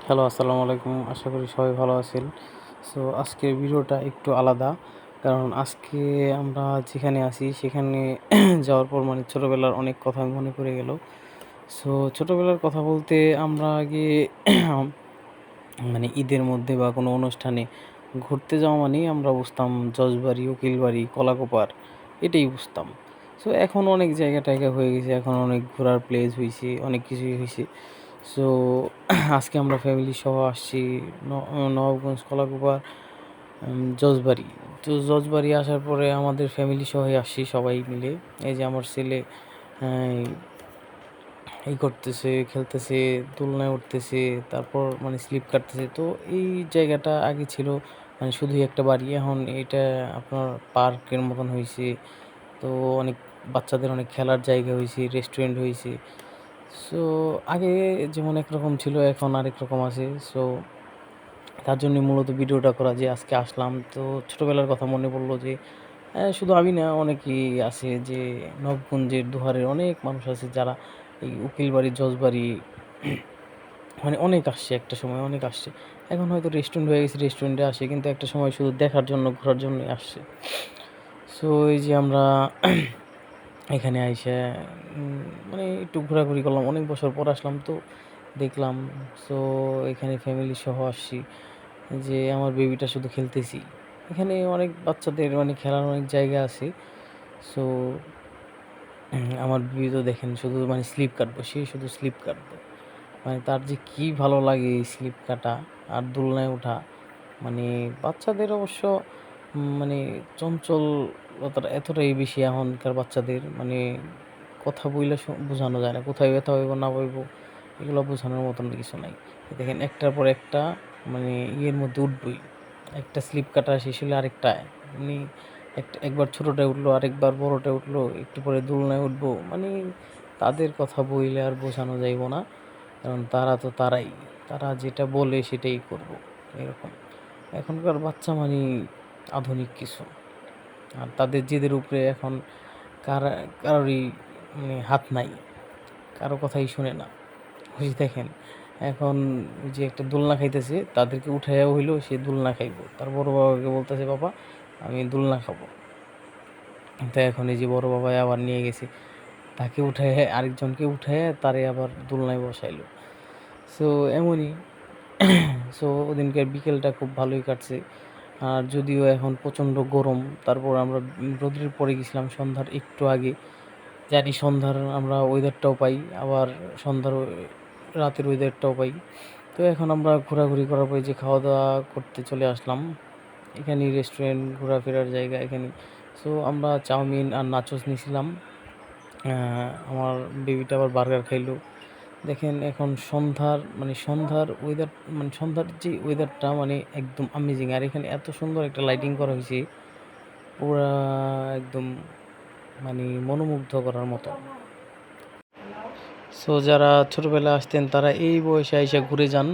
Hello, আসসালামু আলাইকুম। আশা করি সবাই ভালো আছেন। সো আজকের ভিডিওটা একটু আলাদা। কারণ আজকে আমরা যেখানে আছি সেখানে যাওয়ার পর ছোটোবেলার অনেক কথা মনে পড়ে গেল। সো ছোটোবেলার কথা বলতে আমরা আগে ঈদের মধ্যে বা কোনো অনুষ্ঠানে ঘুরতে যাওয়া মানেই আমরা বুঝতাম জজবাড়ি, উকিলবাড়ি, কলাকুপার এটাই বুঝতাম। সো এখন অনেক জায়গা-টায়গা হয়ে গেছে। এখন অনেক ঘোরার প্লেস হইছে, অনেক কিছুই হইছে। সো আজকে আমরা ফ্যামিলি সহ আসছি নবাবগঞ্জ, কলাকুপার, জজবাড়ি। তো জজবাড়ি আসার পরে আমাদের ফ্যামিলি সহই আসছি সবাই মিলে। এই যে আমার ছেলে অ্যা এই করতেছে, খেলতেছে, দোলনায় উঠতেছে, তারপর স্লিপ কাটতেছে। তো এই জায়গাটা আগে ছিল শুধুই একটা বাড়ি। এখন এটা আপনার পার্কের মতন হইছে। তো অনেক বাচ্চাদের অনেক খেলার জায়গা হইছে, রেস্টুরেন্ট হইছে। সো আগে যেমন একরকম ছিল এখন আরেক রকম আছে। সো তার জন্যই মূলত ভিডিওটা করা যে আজকে আসলাম। তো ছোটোবেলার কথা মনে পড়লো যে শুধু আমি না, অনেকেই আছে যে নবগঞ্জের দুহারের অনেক মানুষ আছে যারা এই উকিলবাড়ি, জজবাড়ি অনেক আসছে, একটা সময় অনেক আসছে। এখন হয়তো রেস্টুরেন্ট হয়ে গেছে, রেস্টুরেন্টে আসে, কিন্তু একটা সময় শুধু দেখার জন্য, ঘোরার জন্যই আসছে। সো এই যে আমরা এখানে আইসা একটু ঘোরাঘুরি করলাম। অনেক বছর পর আসলাম তো দেখলাম। সো এখানে ফ্যামিলি সহ আসছি যে আমার বেবিটা শুধু খেলতেছি। এখানে অনেক বাচ্চাদের খেলার অনেক জায়গা আছে। সো আমার বেবি তো দেখেন শুধু স্লিপ কাটবো, সে শুধু স্লিপ কাটবে। তার যে কী ভালো লাগে এই স্লিপ কাটা আর দোলনায় ওঠা। মানে বাচ্চাদের অবশ্য মানে চঞ্চলতাটা এতটাই বেশি এখনকার বাচ্চাদের, কথা বইলে বোঝানো যায় না। কোথায় ব্যথা হইব না হইব এগুলো বোঝানোর মতন কিছু নাই। দেখেন একটার পর একটা ইয়ের মধ্যে উঠবই। একটা স্লিপ কাটা শেষ হলে আরেকটা মানে একবার ছোটোটায় উঠলো, আরেকবার বড়োটায় উঠলো, একটু পরে দোলনায় উঠবো। তাদের কথা বইলে আর বোঝানো যাইব না। কারণ তারা তো তারাই। তারা যেটা বলে সেটাই করব, এরকম। এখনকার বাচ্চা আধুনিক কিছু। আর তাদের জেদের উপরে এখন কারোরই হাত নাই। কারো কথাই শোনে না। ওই যে দেখেন এখন ওই যে একটা দোলনা খাইতেছে, তাদেরকে উঠাইয়া হইলেও সে দোলনা খাইব। তার বড় বাবাকে বলতেছে, বাবা আমি দোলনা খাবো। তো এখন এই যে বড় বাবাই আবার নিয়ে গেছে, তাকে উঠায় আরেকজনকে উঠায় তারে আবার দোলনায় বসাইলো। সো এমনই। সো ওদিনকার বিকেলটা খুব ভালোই কাটছে। আর যদিও এখন প্রচণ্ড গরম, তারপর আমরা রোদ্রের পরে গেছিলাম সন্ধ্যার একটু আগে। জানি সন্ধ্যার আমরা ওয়েদারটাও পাই, আবার সন্ধ্যার রাতের ওয়েদারটাও পাই। তো এখন আমরা ঘোরাঘুরি করার পরে যে খাওয়া-দাওয়া করতে চলে আসলাম। এখানেই রেস্টুরেন্ট, ঘোরাফেরার জায়গা এখানেই। সো আমরা চাউমিন আর নাচোস নিছিলাম। আমার বেবিটা আবার বার্গার খাইলো। দেখেন এখন সন্ধ্যার ওয়েদার, সন্ধ্যার যে ওয়েদারটা একদম আমেজিং। আর এখানে এত সুন্দর একটা লাইটিং করা হয়েছে, পুরা একদম মনোমুগ্ধ করার মতো। সো যারা ছোটোবেলায় আসতেন তারা এই বয়সে আইসা ঘুরে যান।